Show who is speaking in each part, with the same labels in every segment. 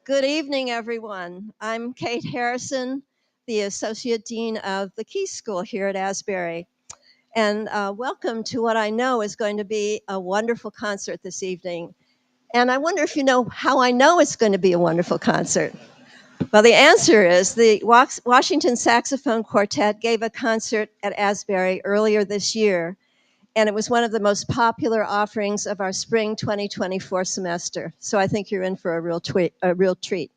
Speaker 1: Good evening, everyone. I'm Kate Harrison, the Associate Dean of the Keese School here at Asbury. And welcome to what I know is going to be a wonderful concert this evening. And I wonder if you know how I know it's going to be a wonderful concert. Well, the answer is the Washington Saxophone Quartet gave a concert at Asbury earlier this year, and it was one of the most popular offerings of our spring 2024 semester. So I think you're in for a real treat.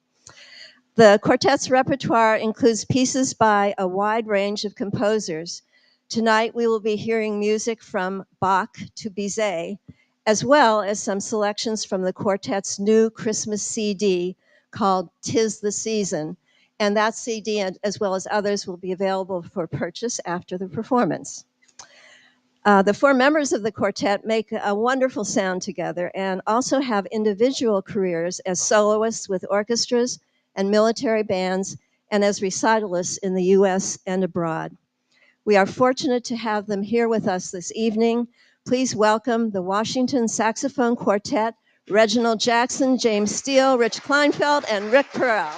Speaker 1: The quartet's repertoire includes pieces by a wide range of composers. Tonight, we will be hearing music from Bach to Bizet, as well as some selections from the quartet's new Christmas CD called "'Tis the Season." And that CD, as well as others, will be available for purchase after the performance. The four members of the quartet make a wonderful sound together and also have individual careers as soloists with orchestras and military bands and as recitalists in the U.S. and abroad. We are fortunate to have them here with us this evening. Please welcome the Washington Saxophone Quartet, Reginald Jackson, James Steele, Rich Kleinfeld, and Rick Perel.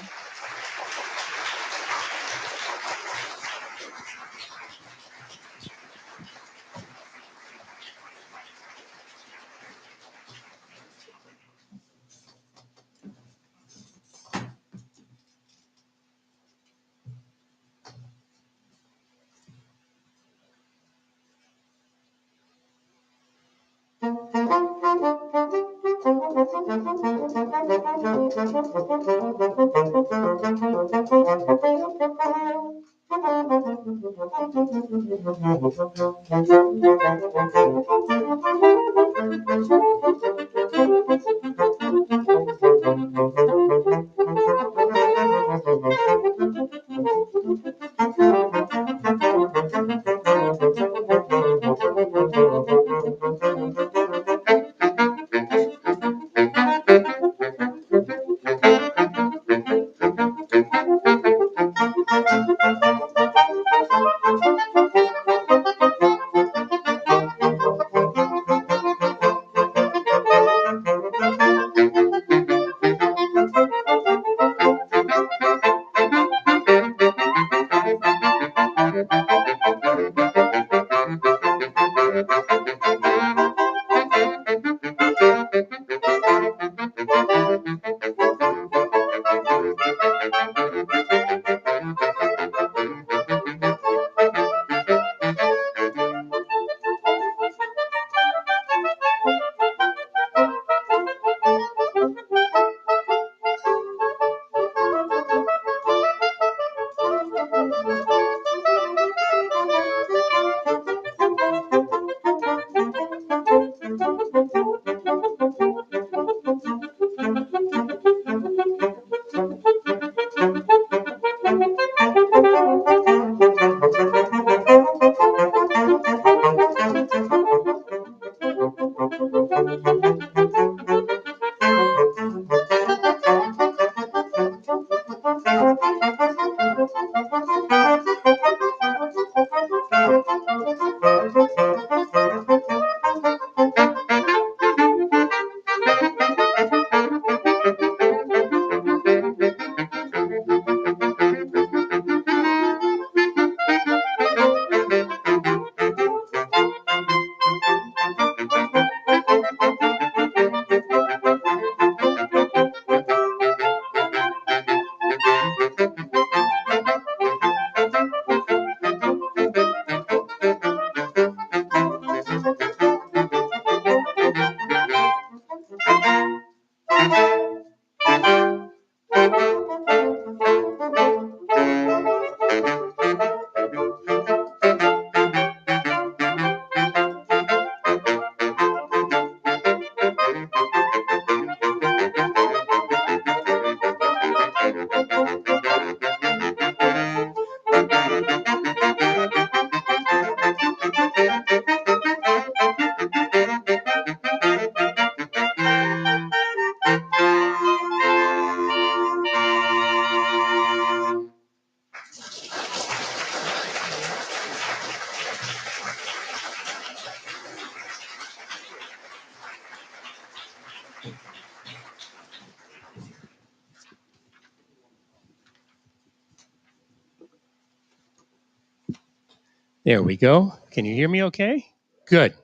Speaker 2: There we go. Can you hear me okay? Good.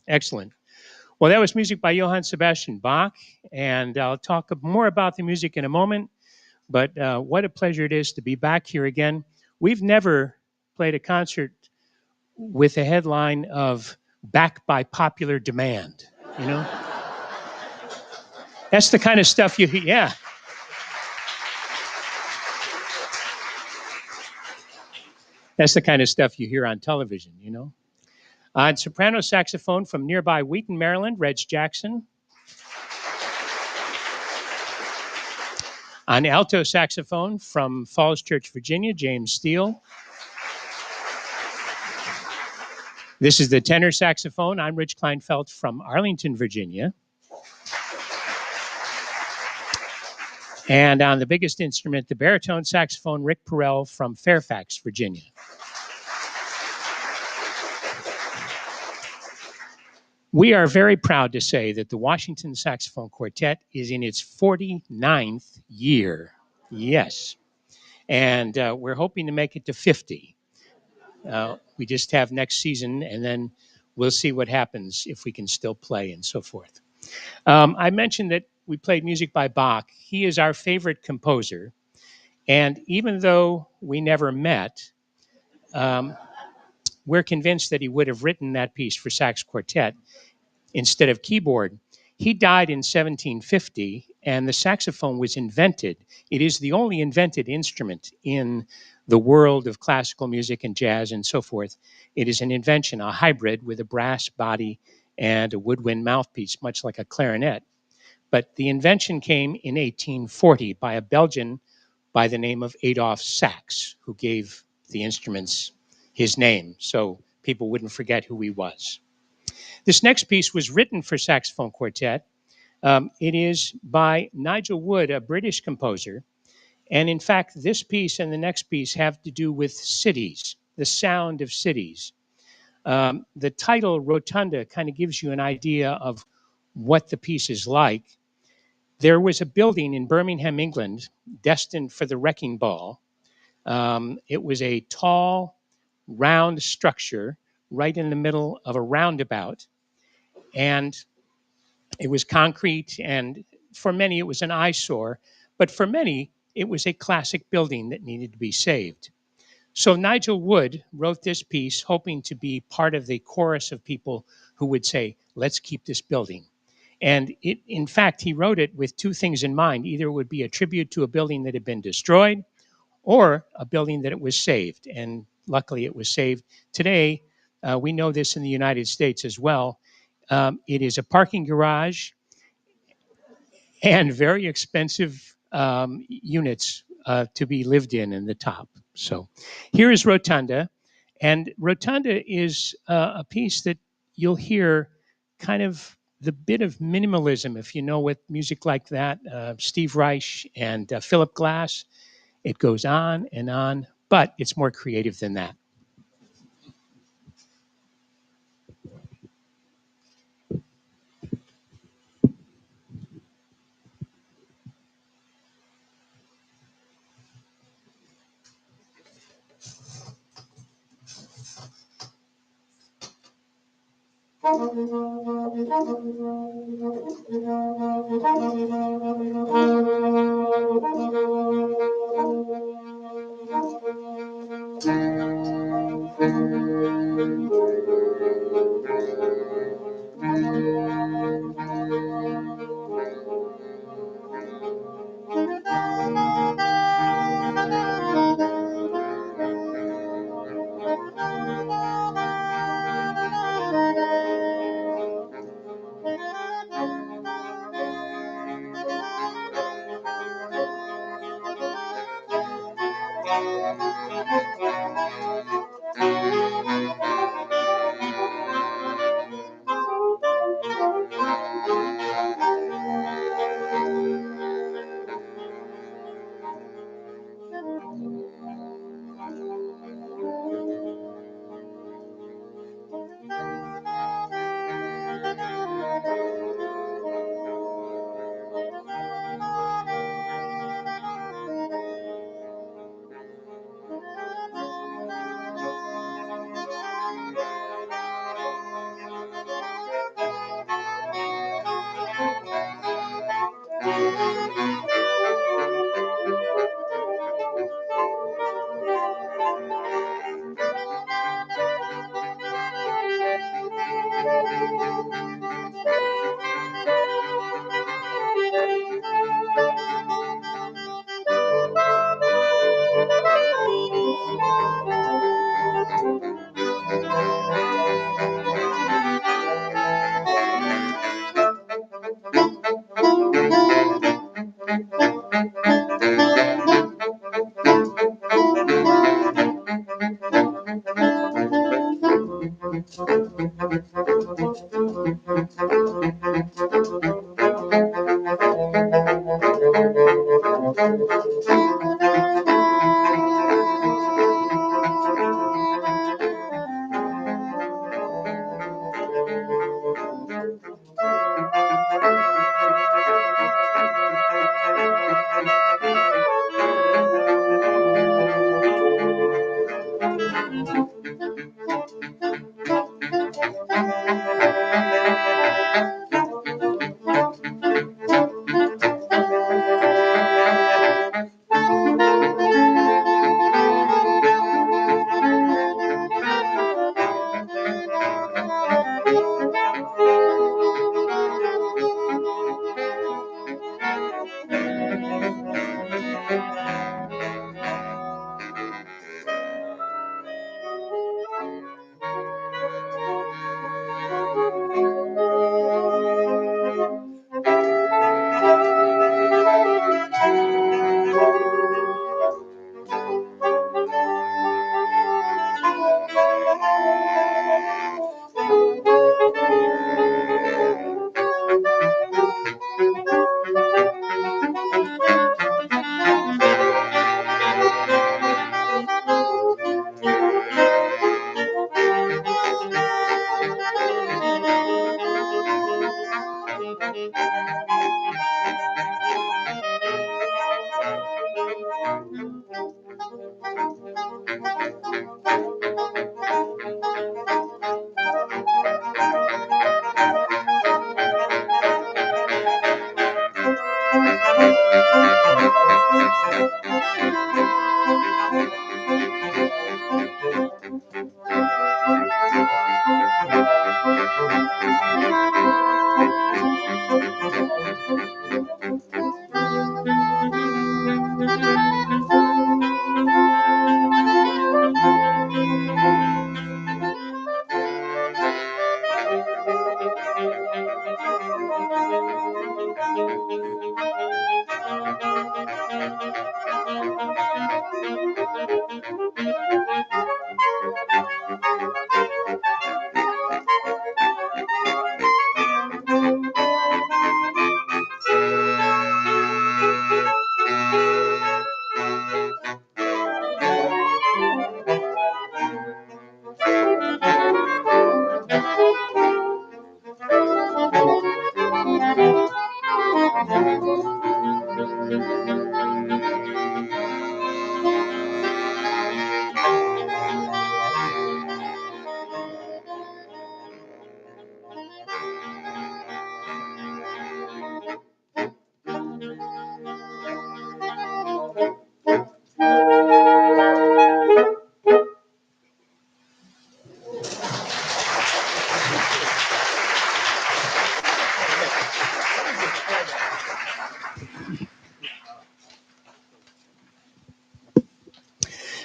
Speaker 2: Excellent. Well, that was music by Johann Sebastian Bach, and I'll talk more about the music in a moment. But what a pleasure it is to be back here again. We've never played a concert with a headline of "Back by Popular Demand." You know, that's the kind of stuff you hear. Yeah, that's the kind of stuff you hear on television. On soprano saxophone from nearby Wheaton, Maryland, Reg Jackson. On alto saxophone from Falls Church, Virginia, James Steele. This is the tenor saxophone. I'm Rich Kleinfeld from Arlington, Virginia. And on the biggest instrument, the baritone saxophone, Rick Perrell from Fairfax, Virginia. We are very proud to say that the Washington Saxophone Quartet is in its 49th year. Yes. And we're hoping to make it to 50. We just have next season, and then we'll see what happens if we can still play and so forth. I mentioned that we played music by Bach. He is our favorite composer. And even though we never met, um, we're convinced that he would have written that piece for sax quartet instead of keyboard. He died in 1750, and the saxophone was invented. It is the only invented instrument in the world of classical music and jazz and so forth. It is an invention, a hybrid with a brass body and a woodwind mouthpiece, much like a clarinet. But the invention came in 1840 by a Belgian by the name of Adolphe Sax, who gave the instruments his name so people wouldn't forget who he was. This next piece was written for saxophone quartet. It is by Nigel Wood, a British composer. And in fact, this piece and the next piece have to do with cities, the sound of cities. The title, Rotunda, kind of gives you an idea of what the piece is like. There was a building in Birmingham, England, destined for the wrecking ball. It was a tall, round structure right in the middle of a roundabout. And it was concrete, and for many, it was an eyesore. But for many, it was a classic building that needed to be saved. So Nigel Wood wrote this piece hoping to be part of the chorus of people who would say, let's keep this building. And in fact, he wrote it with two things in mind. Either it would be a tribute to a building that had been destroyed or a building that it was saved. And luckily, it was saved. Today, we know this in the United States as well. It is a parking garage and very expensive units to be lived in the top. So here is Rotunda. And Rotunda is a piece that you'll hear kind of the bit of minimalism, if you know what music like that, Steve Reich and Philip Glass. It goes on, but it's more creative than that.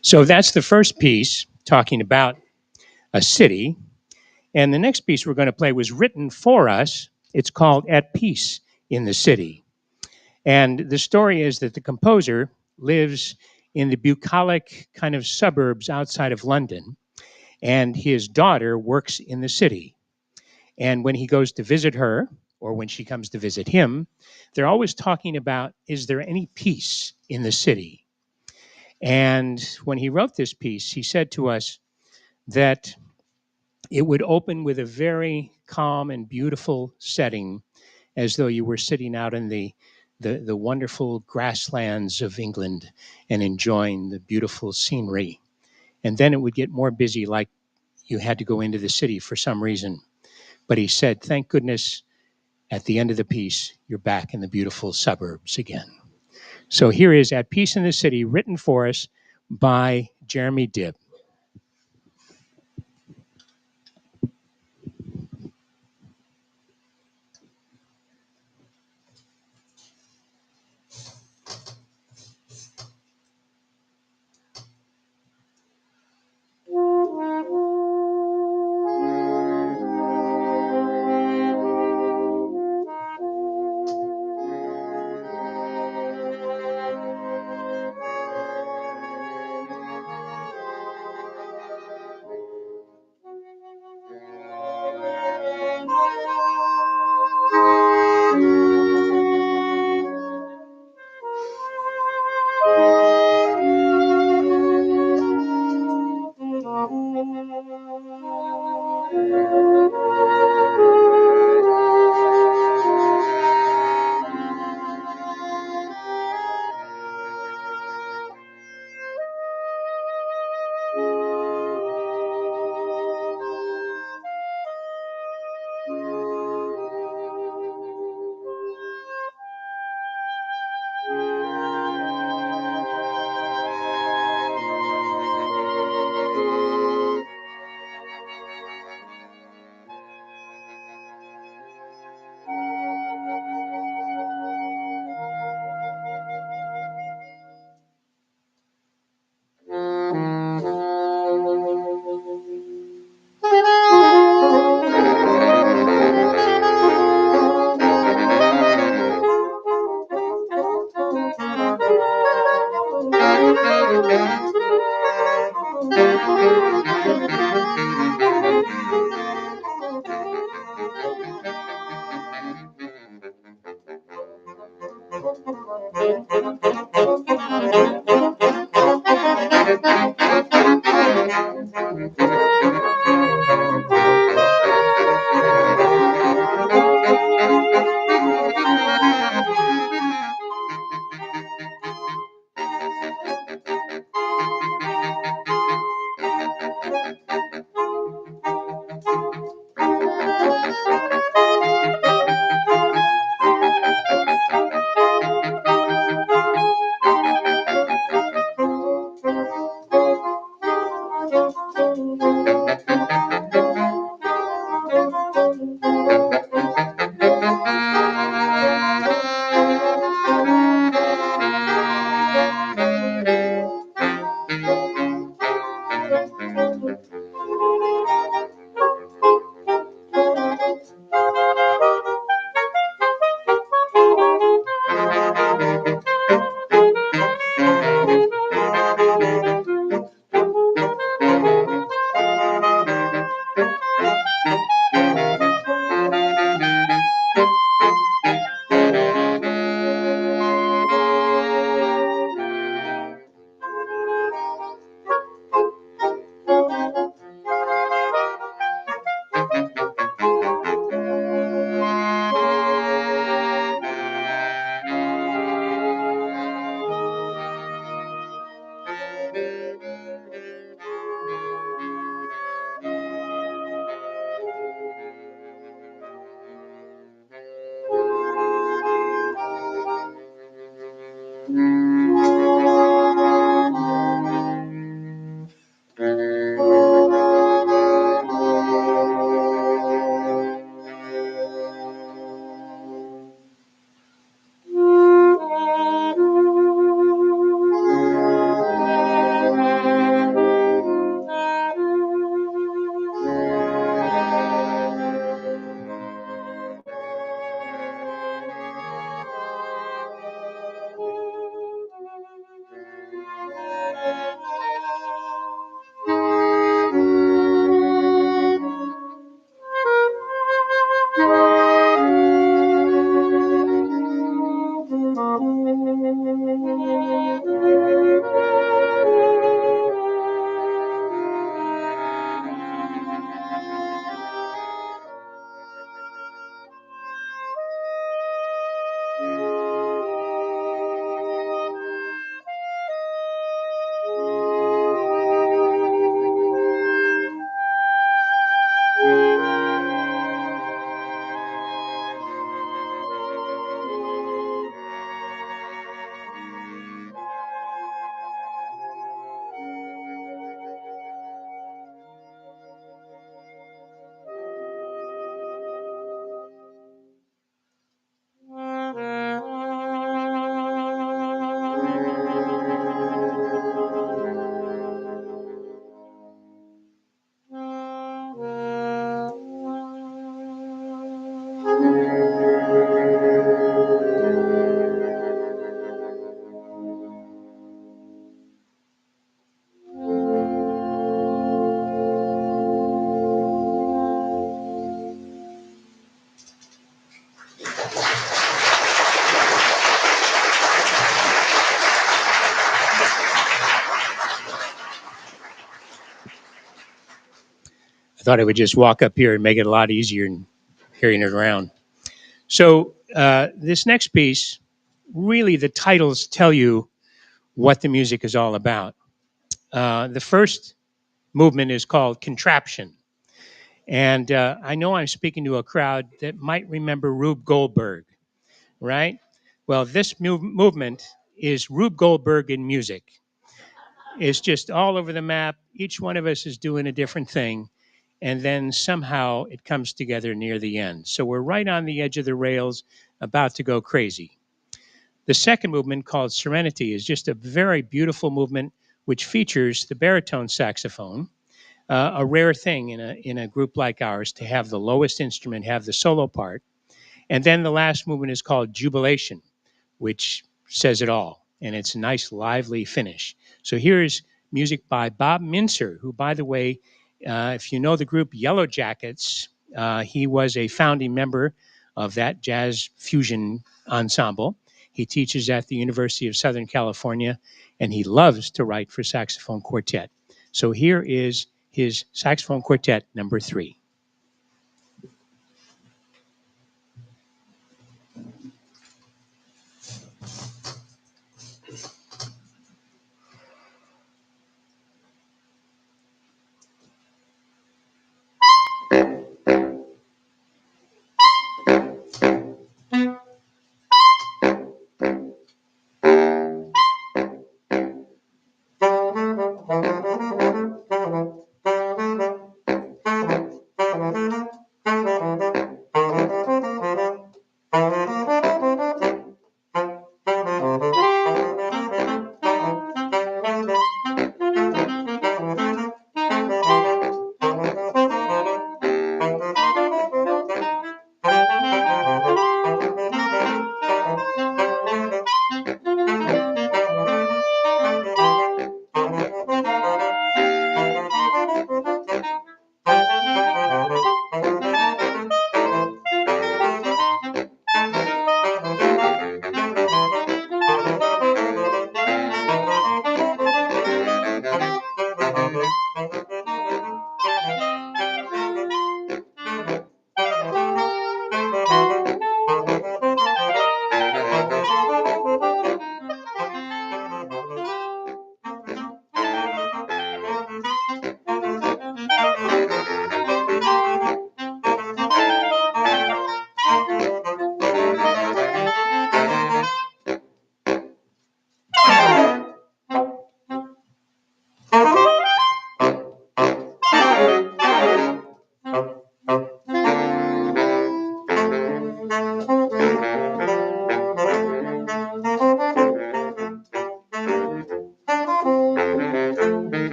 Speaker 2: So that's the first piece talking about a city. And the next piece we're going to play was written for us. It's called At Peace in the City. And the story is that the composer lives in the bucolic kind of suburbs outside of London, and his daughter works in the city. And when he goes to visit her, or when she comes to visit him, they're always talking about, is there any peace in the city? And when he wrote this piece, he said to us that it would open with a very calm and beautiful setting, as though you were sitting out in the wonderful grasslands of England and enjoying the beautiful scenery. And then it would get more busy, like you had to go into the city for some reason. But he said, thank goodness, at the end of the piece, you're back in the beautiful suburbs again. So here is At Peace in the City, written for us by Jeremy Dibb. thought I would just walk up here and make it a lot easier than carrying it around. So this next piece, really, the titles tell you what the music is all about. The first movement is called Contraption. And I know I'm speaking to a crowd that might remember Rube Goldberg, right? Well, this movement is Rube Goldberg in music. It's just all over the map. Each one of us is doing a different thing. And then somehow it comes together near the end. So we're right on the edge of the rails, about to go crazy. The second movement, called Serenity, is just a very beautiful movement which features the baritone saxophone, a rare thing in a group like ours to have the lowest instrument have the solo part. And then the last movement is called Jubilation, which says it all. And it's a nice, lively finish. So here's music by Bob Mincer, who, by the way, if you know the group Yellow Jackets, he was a founding member of that jazz fusion ensemble. He teaches at the University of Southern California, and he loves to write for saxophone quartet. So here is his saxophone quartet number 3.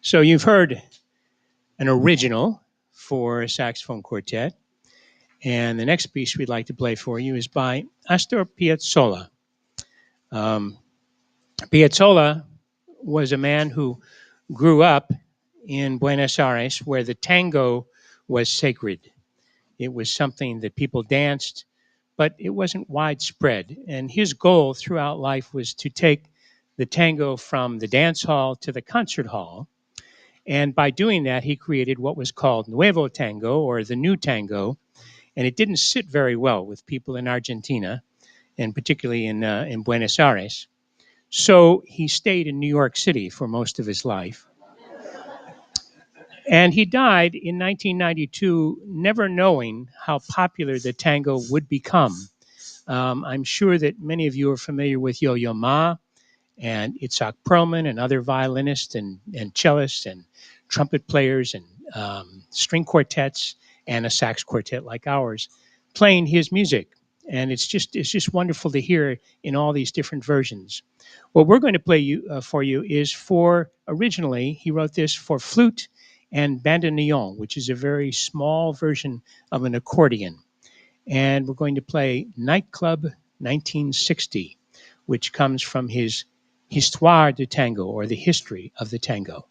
Speaker 2: So you've heard an original for a saxophone quartet. And the next piece we'd like to play for you is by Astor Piazzolla. Um, Piazzolla was a man who grew up in Buenos Aires where the tango was sacred. It was something that people danced, but it wasn't widespread. And his goal throughout life was to take the tango from the dance hall to the concert hall. And by doing that, he created what was called Nuevo Tango or the New Tango. And it didn't sit very well with people in Argentina, and particularly in Buenos Aires. So he stayed in New York City for most of his life. And he died in 1992, never knowing how popular the tango would become. I'm sure that many of you are familiar with Yo-Yo Ma and Itzhak Perlman and other violinists and cellists and trumpet players and string quartets and a sax quartet like ours playing his music. And it's just wonderful to hear in all these different versions. What we're going to play for you is for originally he wrote this for flute and bandoneon, which is a very small version of an accordion. And we're going to play Nightclub 1960, which comes from his Histoire du Tango, or the history of the tango.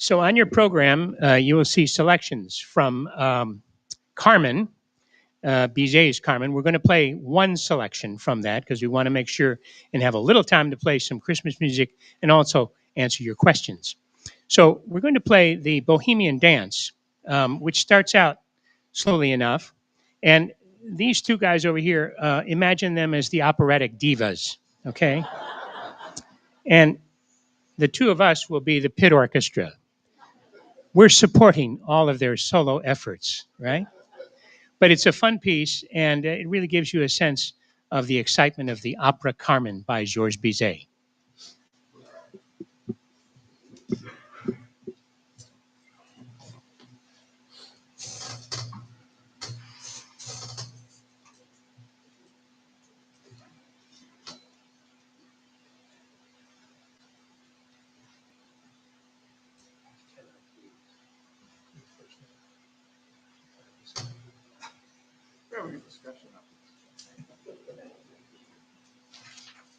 Speaker 2: So on your program, you will see selections from Carmen, Bizet's Carmen. We're going to play one selection from that because we want to make sure and have a little time to play some Christmas music and also answer your questions. So we're going to play the Bohemian Dance, which starts out slowly enough. And these two guys over here, imagine them as the operatic divas, okay? And the two of us will be the pit orchestra. We're supporting all of their solo efforts, right? But it's a fun piece, and it really gives you a sense of the excitement of the opera Carmen by Georges Bizet.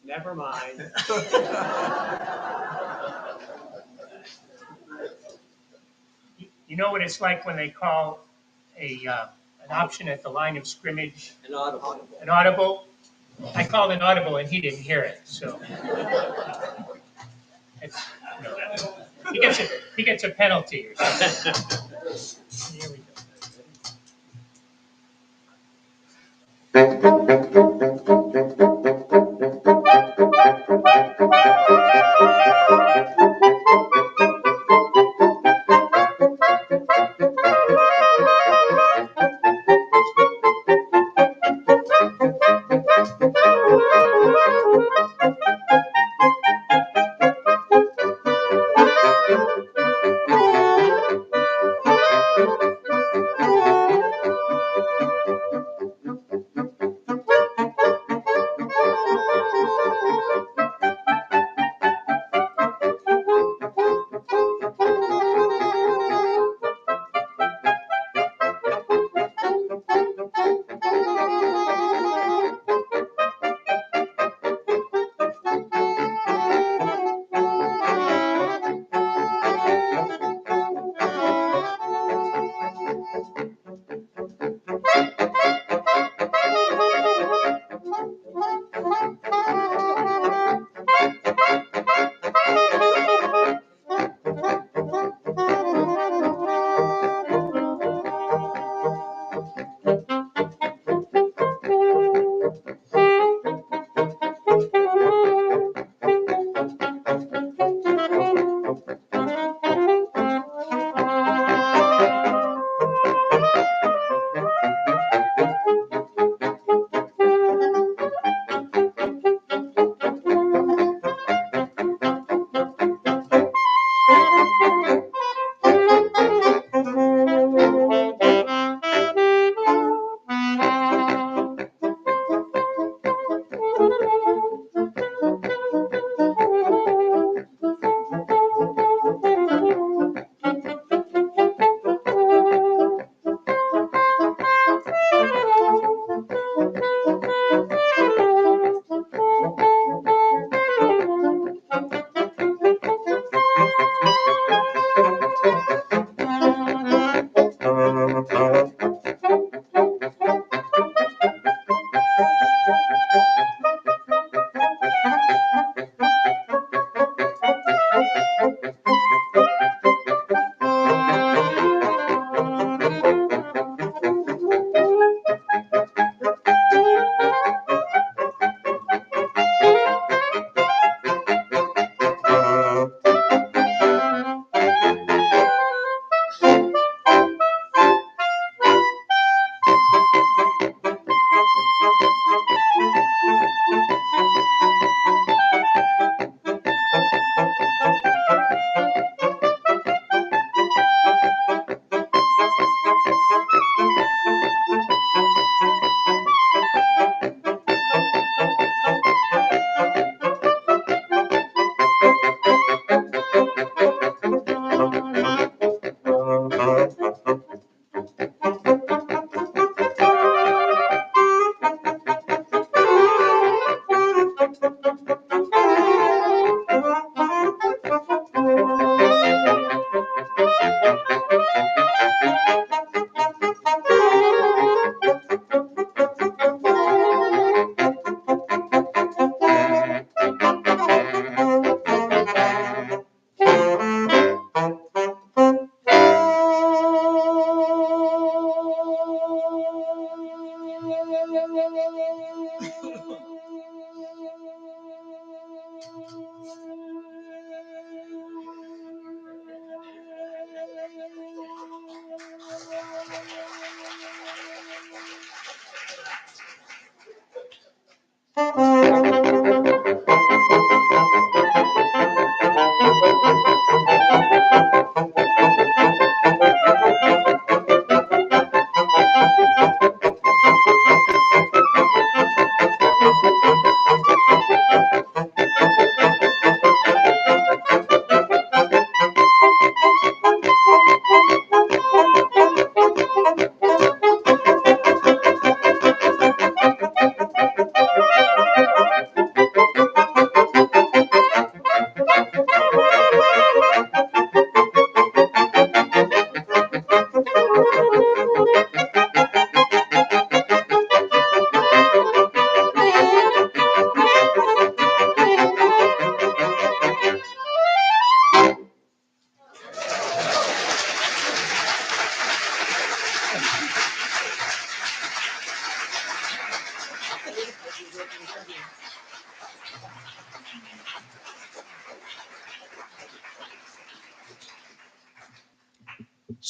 Speaker 3: Never mind.
Speaker 2: You know what it's like when they call an option at the line of scrimmage
Speaker 3: An audible.
Speaker 2: an audible? I called an audible and he didn't hear it, so it's, he gets a penalty or something. Here we go.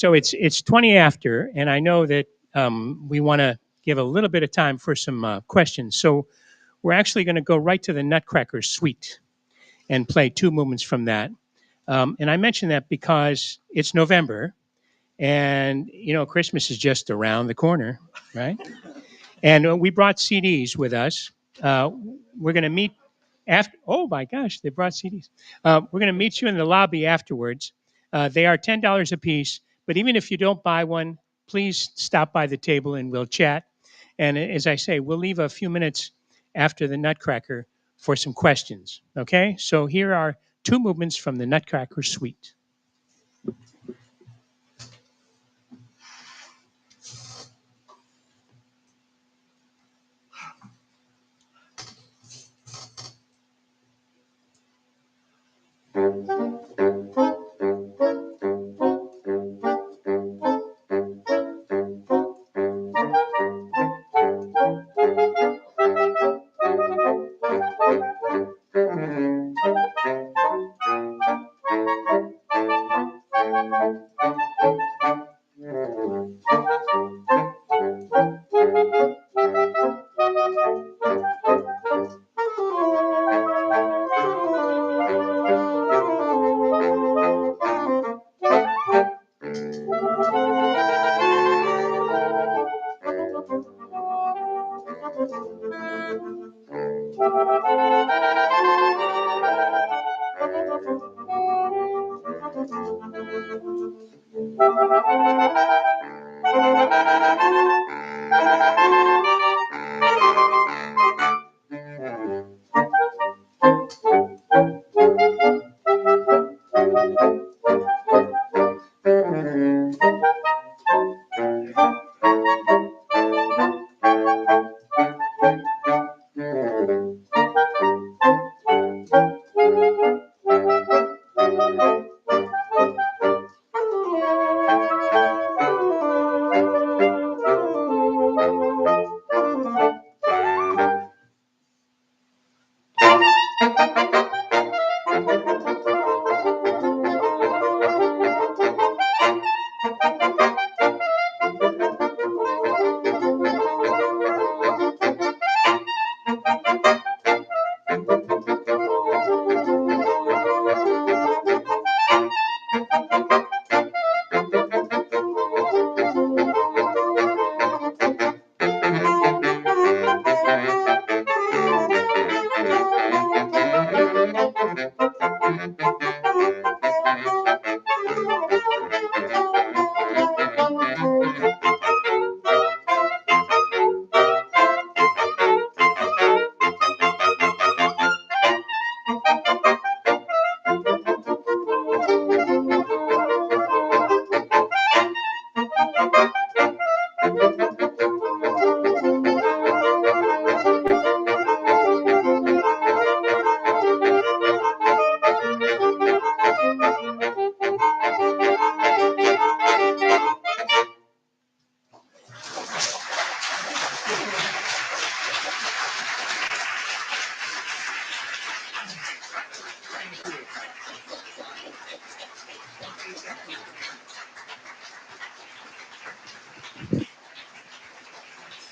Speaker 2: So it's 20 after, and I know that we want to give a little bit of time for some questions. So we're actually going to go right to the Nutcracker Suite and play two movements from that. And I mention that because it's November, and you know Christmas is just around the corner, right? And we brought CDs with us. Uh, we're going to meet after. Oh my gosh, they brought CDs. We're going to meet you in the lobby afterwards. They are $10 a piece, but even if you don't buy one, please stop by the table and we'll chat. And as I say, we'll leave a few minutes after the Nutcracker for some questions. Okay, so here are two movements from the Nutcracker Suite.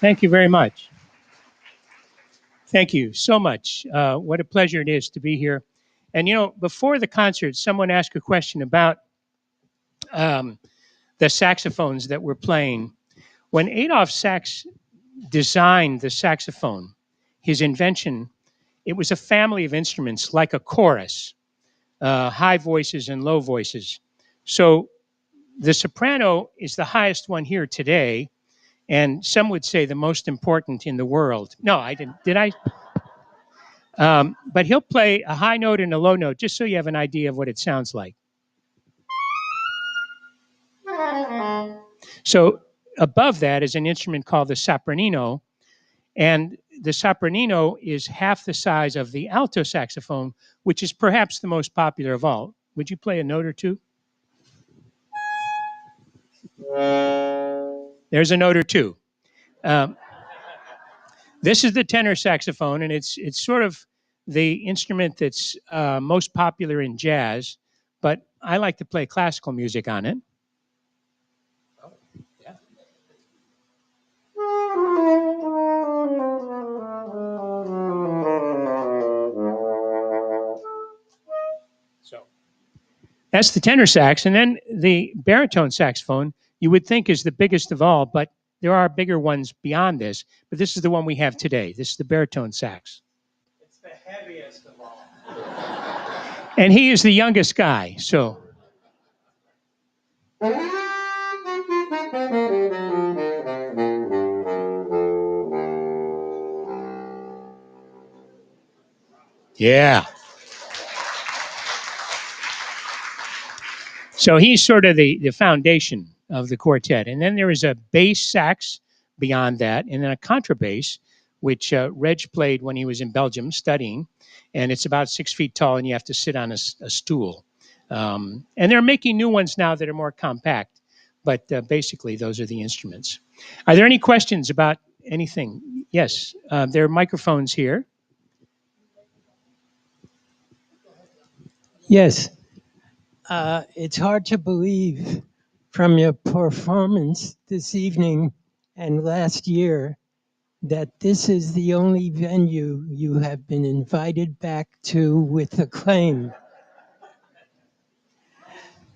Speaker 2: Thank you very much. Thank you so much. What a pleasure it is to be here. And you know, before the concert, someone asked a question about um, the saxophones that we're playing. When Adolf Sax designed the saxophone, his invention, it was a family of instruments like a chorus, high voices and low voices. So the soprano is the highest one here today, and some would say the most important in the world. No, I didn't. Did I? But he'll play a high note and a low note just so you have an idea of what it sounds like. So above that is an instrument called the sopranino, and the sopranino is half the size of the alto saxophone, which is perhaps the most popular of all. Would you play a note or two? There's a note or two. Um, this is the tenor saxophone, and it's sort of the instrument that's most popular in jazz, but I like to play classical music on it. That's the tenor sax. And then the baritone saxophone, you would think is the biggest of all, but there are bigger ones beyond this. But this is the one we have today. This is the baritone sax.
Speaker 3: It's the heaviest of all.
Speaker 2: And he is the youngest guy. So. Yeah. So he's sort of the foundation of the quartet. And then there is a bass sax beyond that, and then a contrabass, which Reg played when he was in Belgium studying. And it's about 6 feet tall, and you have to sit on a stool. And they're making new ones now that are more compact. But basically, those are the instruments. Are there any questions about anything? Yes, there are microphones here.
Speaker 4: Yes, it's hard to believe from your performance this evening and last year that this is the only venue you have been invited back to with acclaim.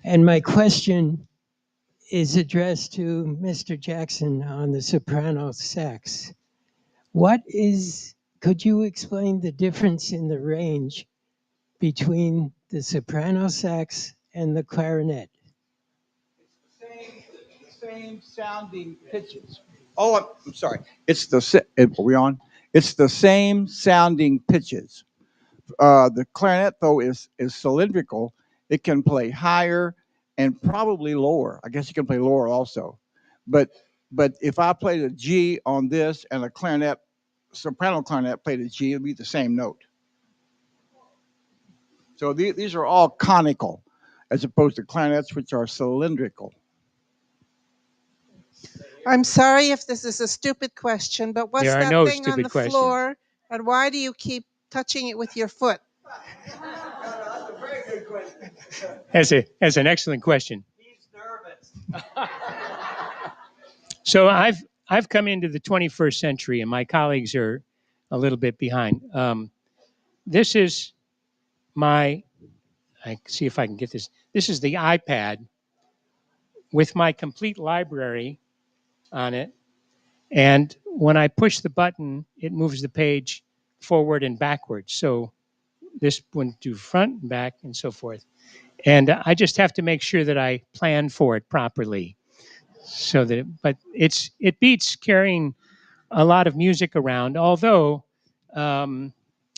Speaker 4: And my question is addressed to Mr. Jackson on the soprano sax. Could you explain the difference in the range between the soprano sax and the clarinet?
Speaker 5: Same sounding pitches. Oh, I'm sorry. Are we on? It's the same sounding pitches. The clarinet, though, is cylindrical. It can play higher and probably lower. I guess you can play lower also. But if I played a G on this and a clarinet, soprano clarinet played a G, it'd be the same note. So these are all conical, as opposed to clarinets, which are cylindrical.
Speaker 6: I'm sorry if this is a stupid question, but what's
Speaker 2: There are
Speaker 6: that
Speaker 2: no
Speaker 6: thing on
Speaker 2: stupid
Speaker 6: the
Speaker 2: questions.
Speaker 6: floor, and why do you keep touching it with your foot?
Speaker 3: That's a very good question.
Speaker 2: That's an excellent question.
Speaker 3: He's nervous.
Speaker 2: So I've come into the 21st century, and my colleagues are a little bit behind. This is my. I see if I can get this. This is the iPad with my complete library on it, and when I push the button, it moves the page forward and backwards. So this wouldn't do front and back and so forth. And I just have to make sure that I plan for it properly. So that, but it beats carrying a lot of music around. Although, um,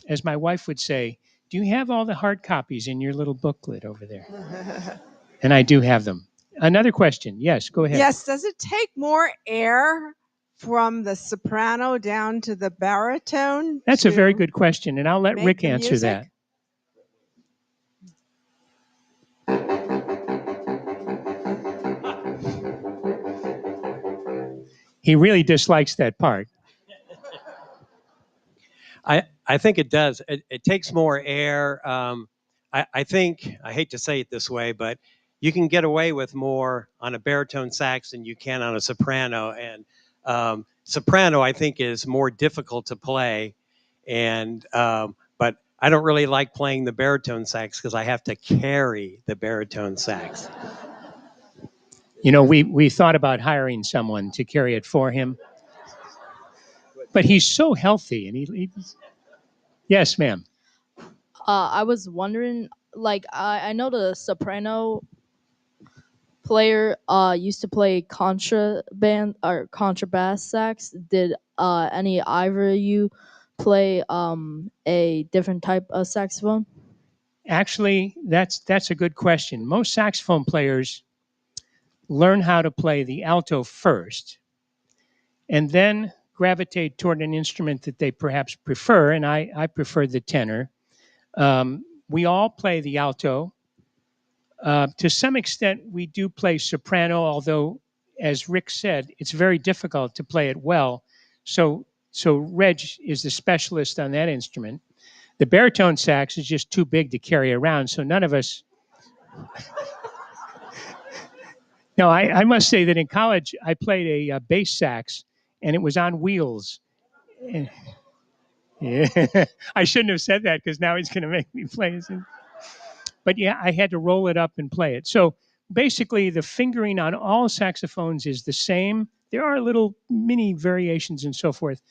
Speaker 2: as my wife would say, "Do you have all the hard copies in your little booklet over there?" And I do have them. Another question. Yes, go ahead.
Speaker 7: Yes, does it take more air from the soprano down to the baritone?
Speaker 2: That's a very good question, and I'll let Rick answer
Speaker 7: music?
Speaker 2: that. He really dislikes that part.
Speaker 3: I think it does. It takes more air. I think, I hate to say it this way, but you can get away with more on a baritone sax than you can on a soprano. And soprano, I think, is more difficult to play. And but I don't really like playing the baritone sax because I have to carry the baritone sax.
Speaker 2: You know, we thought about hiring someone to carry it for him, but he's so healthy, and he's yes, ma'am.
Speaker 8: I was wondering, like, I know the soprano player used to play contraband or contrabass sax. Did any either of you play a different type of saxophone?
Speaker 2: Actually, that's a good question. Most saxophone players learn how to play the alto first, and then gravitate toward an instrument that they perhaps prefer. And I prefer the tenor. We all play the alto. To some extent, we do play soprano, although, as Rick said, it's very difficult to play it well. So Reg is the specialist on that instrument. The baritone sax is just too big to carry around, so none of us. No, I must say that in college, I played a bass sax, and it was on wheels. And, yeah, I shouldn't have said that because now he's going to make me play. but yeah, I had to roll it up and play it. So basically, the fingering on all saxophones is the same. There are little mini variations and so forth,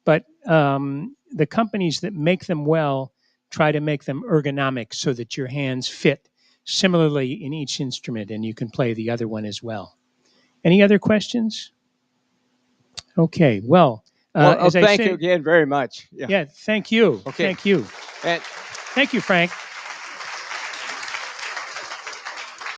Speaker 2: but the companies that make them well try to make them ergonomic so that your hands fit similarly in each instrument and you can play the other one as well. Any other questions? Okay, well, as I
Speaker 9: thank
Speaker 2: say,
Speaker 9: you again very much.
Speaker 2: yeah, thank you.
Speaker 9: Okay.
Speaker 2: Thank you.
Speaker 9: And
Speaker 2: Thank you, Frank.